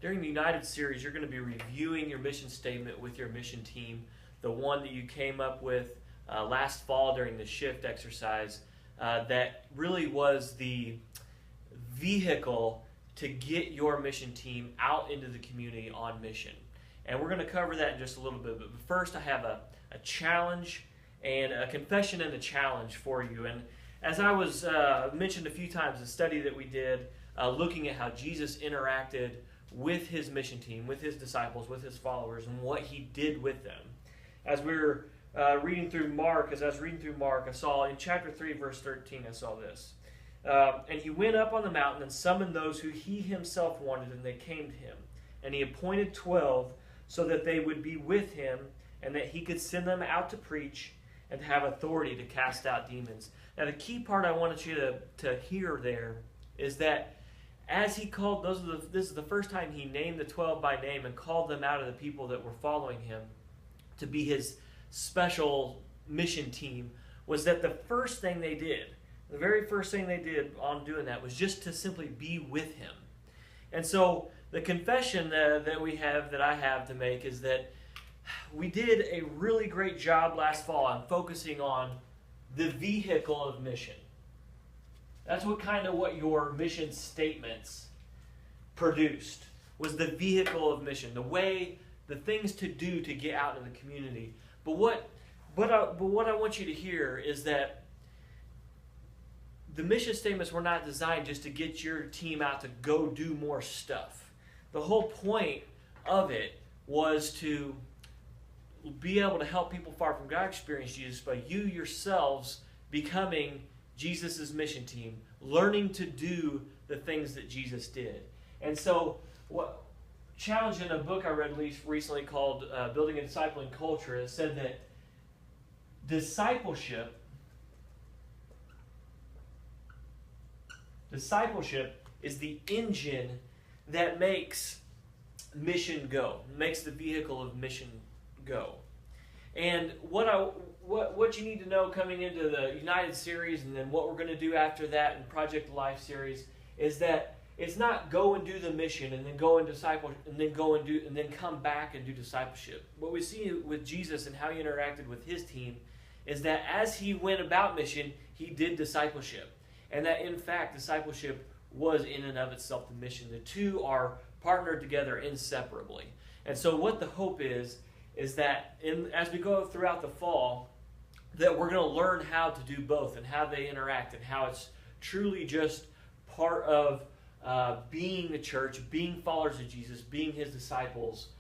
During the United series, you're going to be reviewing your mission statement with your mission team, the one that you came up with last fall during the shift exercise that really was the vehicle to get your mission team out into the community on mission. And we're going to cover that in just a little bit. But first, I have a challenge and a confession and a challenge for you. And as I was mentioned a few times, the study that we did looking at how Jesus interacted with his mission team, with his disciples, with his followers, and what he did with them. As we were reading through Mark, I saw in chapter 3, verse 13, I saw this. And he went up on the mountain and summoned those who he himself wanted, and they came to him. And he appointed 12 so that they would be with him, and that he could send them out to preach and to have authority to cast out demons. Now, the key part I wanted you to hear there is that as he called, this is the first time he named the 12 by name and called them out of the people that were following him to be his special mission team, was that the first thing they did, the very first thing they did on doing that was just to simply be with him. And so the confession that I have to make is that we did a really great job last fall on focusing on the vehicle of mission. That's what your mission statements produced, was the vehicle of mission, the things to do to get out in the community. But what I want you to hear is that the mission statements were not designed just to get your team out to go do more stuff. The whole point of it was to be able to help people far from God experience Jesus by you yourselves becoming Jesus' mission team, learning to do the things that Jesus did. And so, challenge in a book I read recently called Building a Discipling Culture, it said that discipleship is the engine that makes mission go, makes the vehicle of mission go. And what you need to know coming into the United series, and then what we're going to do after that in Project Life series, is that it's not go and do the mission and then go and disciple and then come back and do discipleship. What we see with Jesus and how he interacted with his team is that as he went about mission, he did discipleship. And that in fact discipleship was in and of itself the mission. The two are partnered together inseparably. And so what the hope is that as we go throughout the fall, that we're going to learn how to do both and how they interact and how it's truly just part of being the church, being followers of Jesus, being his disciples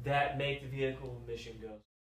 that make the vehicle of mission go.